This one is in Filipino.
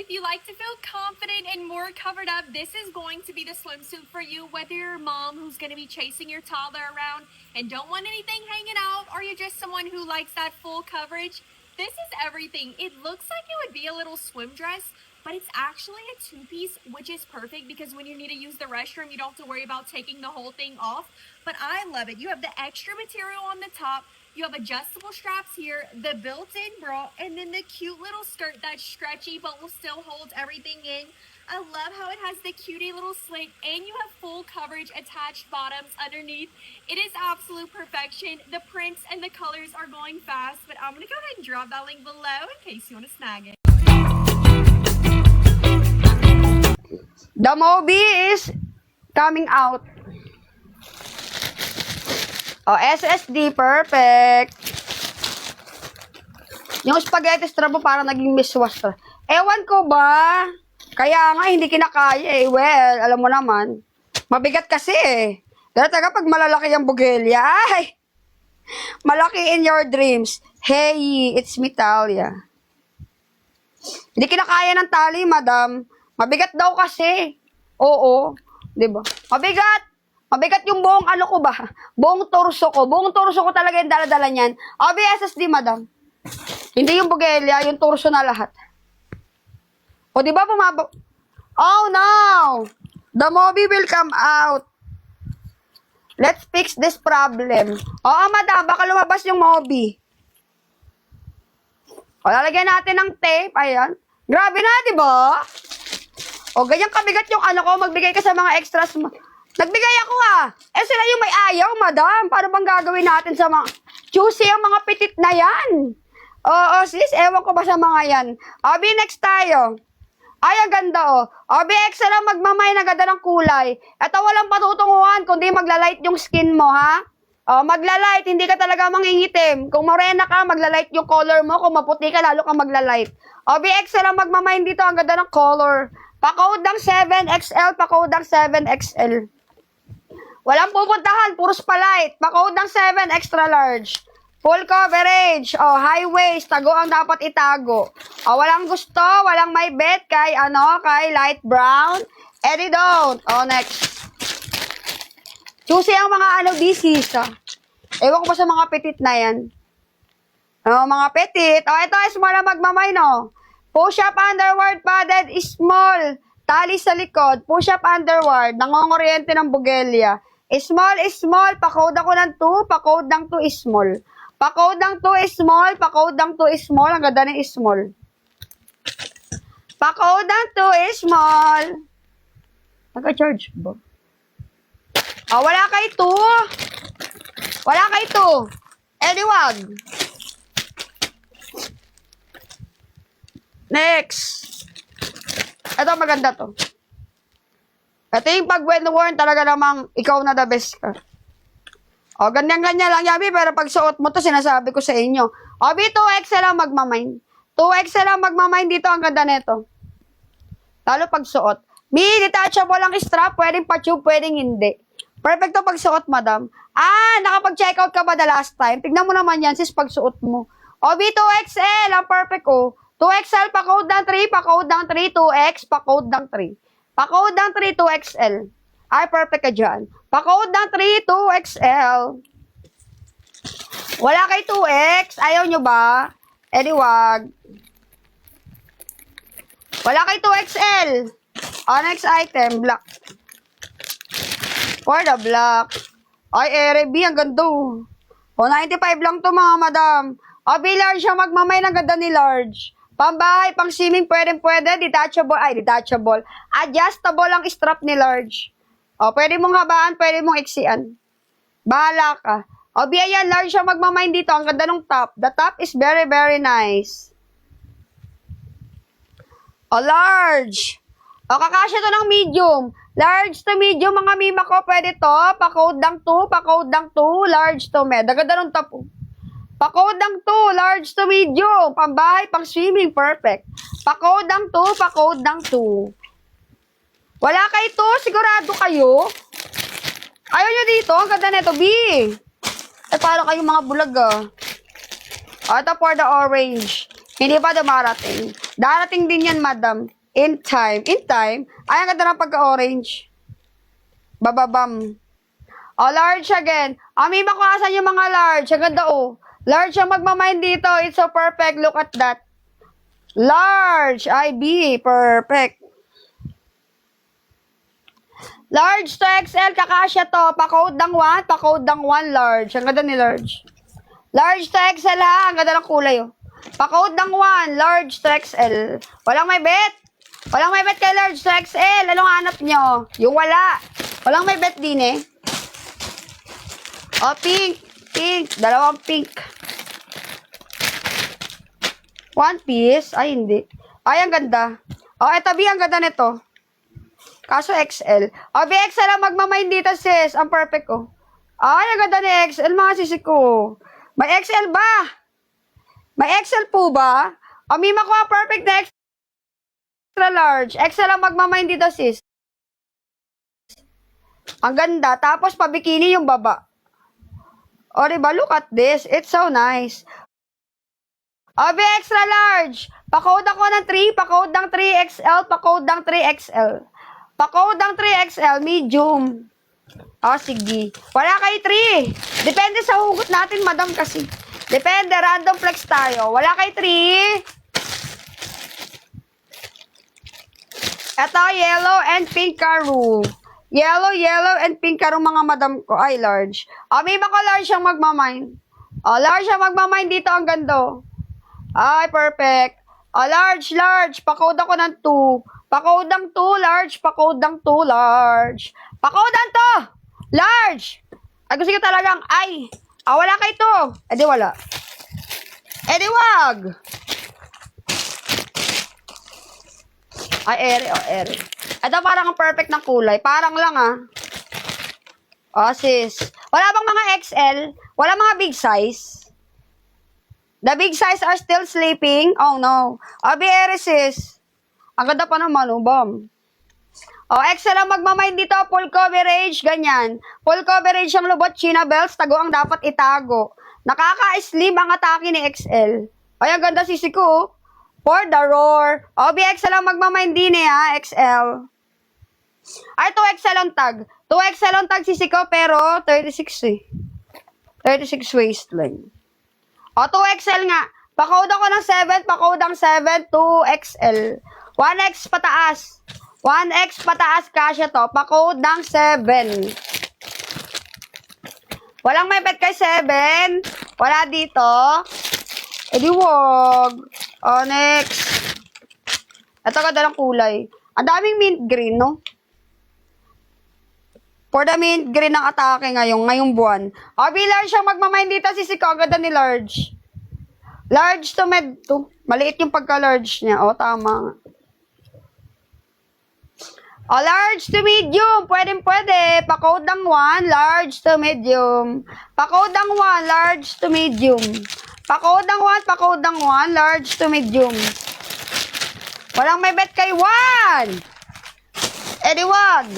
if you like to feel confident and more covered up, this is going to be the swimsuit for you. Whether you're a mom who's going to be chasing your toddler around and don't want anything hanging out, or you're just someone who likes that full coverage, this is everything. It looks like it would be a little swim dress, but it's actually a two-piece, which is perfect because when you need to use the restroom, you don't have to worry about taking the whole thing off. But I love it. You have the extra material on the top. You have adjustable straps here, the built-in bra, and then the cute little skirt that's stretchy but will still hold everything in. I love how it has the cutie little slit, and you have full coverage attached bottoms underneath. It is absolute perfection. The prints and the colors are going fast, but I'm going to go ahead and drop that link below in case you want to snag it. The movie is coming out. Oh, SSD, perfect. Yung spaghetti strap mo parang naging miswas. Ewan ko ba? Kaya nga, hindi kinakaya eh. Well, alam mo naman. Mabigat kasi eh. Pero taga pag malalaki yung bugelya, ay! Malaki in your dreams. Hey, it's me, Talia. Hindi kinakaya ng tali, madam. Mabigat daw kasi. Oo. Diba? Mabigat. Mabigat yung buong ano ko ba? Buong torso ko. Buong torso ko talaga yung dala-dala niyan. SSD, madam. Hindi yung bugelya, yung torso na lahat. O, diba bumaba? Oh, no! The movie will come out. Let's fix this problem. Oo, madam. Baka lumabas yung movie. O, lalagyan natin ng tape. Ayan. Grabe na, diba? O, ganyan kabigat yung ano ko. Magbigay ka sa mga extras mo. Nagbigay ako sila yung may ayaw, madam. Paano bang gagawin natin sa mga... Juicy ang mga pitit na yan. Oo, sis. Ewan ko ba sa mga yan. Obi, next tayo. Ay, ang ganda, Obi, extra lang magmamay na ganda ng kulay. Ito walang patutunguhan, kundi maglalight yung skin mo, ha? Maglalight. Hindi ka talaga mangingitim. Kung morena ka, maglalight yung color mo. Kung maputi ka, lalo ka maglalight. Obi, extra lang magmamay dito. Ang ganda ng color. Pa-code ng 7XL, pa-code ng 7XL. Walang pupuntahan, puros palight. Pa-code ng 7, extra large. Full coverage. High waist. Tago ang dapat itago. Walang gusto, walang may bet kay, kay light brown. Eddie don't. Next. Juicy ang mga DCs, Ewan ko ba sa mga petit na yan. Mga petit. Ito, small na magmamay, no? Push-up underward padded, small. Tali sa likod. Push-up underward. Nangongoryente ng bugelya. Small. Pa-code ako ng 2. Pa-code ng 2 small. Pa-code ng 2 small. Pa-code ng 2 small. Ang ganda ng small. Pa-code ng 2 small. Naka-charge ba? Wala kay 2. Wala kay 2. Anyone? Next. Ito, maganda to. Ito yung pag when worn, talaga namang ikaw na the best ka. Ganyan-ganyan lang, Yabi, pero pag suot mo to, sinasabi ko sa inyo. B2XL lang magmamain. 2XL lang magmamain dito, ang ganda nito. Lalo pag suot. Detachable ang strap, pwedeng pa-tube, pwedeng hindi. Perfecto pag suot, madam. Nakapag-checkout ka ba the last time? Tignan mo naman yan, sis, pag suot mo. B2XL, ang perfect, 2XL, pa-code ng 3, pa-code ng 3, 2X, pa-code ng 3. Pa-code ng 3, 2XL. Ay, perfect ka dyan. Pa-code ng 3, 2XL. Wala kay 2X. Ayaw nyo ba? Wag. Wala kay 2XL. Next item, black. For the black. Ay, RB, ang ganda. 95 lang to, mga madam. Large siya magmamay ng ganda ni large. Pambahay, pang swimming, pwede. Detachable. Adjustable ang strap ni large. Pwede mong habaan, pwede mong iksian. Bahala ka. Ayan, large siya magmamain dito. Ang ganda ng top. The top is very, very nice. Large. Kakasya to ng medium. Large to medium, mga mima ko, pwede to. Pa-code ng 2, pa-code ng 2, large to med. Ang ganda ng top. Pa-code ng 2, large to medium. Pambahay, pang swimming, perfect. Pa-code ng 2, pa-code ng 2. Wala kayo to, sigurado kayo. Ayaw nyo dito, ang ganda nito, B. Para kayong mga bulag, Ito for the orange. Hindi pa dumarating. Darating din yan, madam. In time. Ay, ang ganda ng pagka-orange. Bababam. Oh, large again. May makuhasan yung mga large. Ang ganda, oh. Large ang magmamind dito. It's so perfect. Look at that. Large. IB. Perfect. Large to XL. Kakasya to. Pa-code ng 1. Pa-code ng 1 large. Ang ganda ni large. Large to XL ha. Ang ganda ng kulay, oh. Pa-code ng 1. Large to XL. Walang may bet. Walang may bet kay large to XL. Anong hanap nyo? Yung wala. Walang may bet din eh. Oh, pink. Pink. Dalawang pink. One piece. Ay, hindi. Ay, ang ganda. Oh, eto, B, ang ganda nito. Kaso XL. Oh, B, XL ang magmamain dito, sis. Ang perfect, oh. Ay, ang ganda ni XL, mga sisi ko. May XL ba? May XL po ba? Oh, may makuha perfect na extra large. XL ang magmamain dito, sis. Ang ganda. Tapos, pabikini yung baba. O, diba? Look at this. It's so nice. O, be extra large. Pa-code ako ng 3. Pa-code ng 3XL. Pa-code ng 3XL. Pa-code ng 3XL. Medium. O, sige. Wala kay 3. Depende sa hugot natin, madam, kasi. Depende. Random flex tayo. Wala kay 3. Ito, yellow and pink karo. Yellow and pink karo mga madam ko. Ay, large. O, may baka large ang magmamine. O, large ang magmamine dito. Ang ganda. Ay, perfect. O, large. Pa-code ako ng 2. Pa-code ng 2, large. Pa-code ng 2, large. Pa-code ng 2. Large. Ay, gusto ko talagang, ay. Wala kay 2. Eh, di wala. Eh, di wag. Ay, ere. Ito parang ang perfect ng kulay. Parang lang, Oh, sis. Wala bang mga XL? Wala mga big size? The big size are still sleeping? Oh, no. Be ere, sis. Ang ganda pa naman, bam. XL ang magmamain dito. Full coverage, ganyan. Full coverage ang lubot. China belts. Tago ang dapat itago. Nakaka-slim ang atake ni XL. Ay, ang ganda, sisi ko, For the roar. BXL ang magmamain din XL. Ay, 2XL ang tag. 2XL ang tag sisi ko, pero 36 36 waistline. 2XL nga. Pa-code ako ng 7, pa-code ng 7, 2XL. 1X pataas. 1X pataas kasya to. Pa-code ng 7. Walang may bet kay 7. Wala dito. Di wag. Next. Ito ganda ng kulay. Ang daming mint green, no? For the mint green ng atake ngayong buwan. Large siyang magmamain dito si Siko. Ang ganda ni large. Large to med to. Maliit yung pagka-large niya. Tama. Large to medium. Pwede. Pa-code ng 1, large to medium. Pa-code ng 1, large to medium. Pa-code ng 1, large to medium. Walang may bet kay 1. Di wag.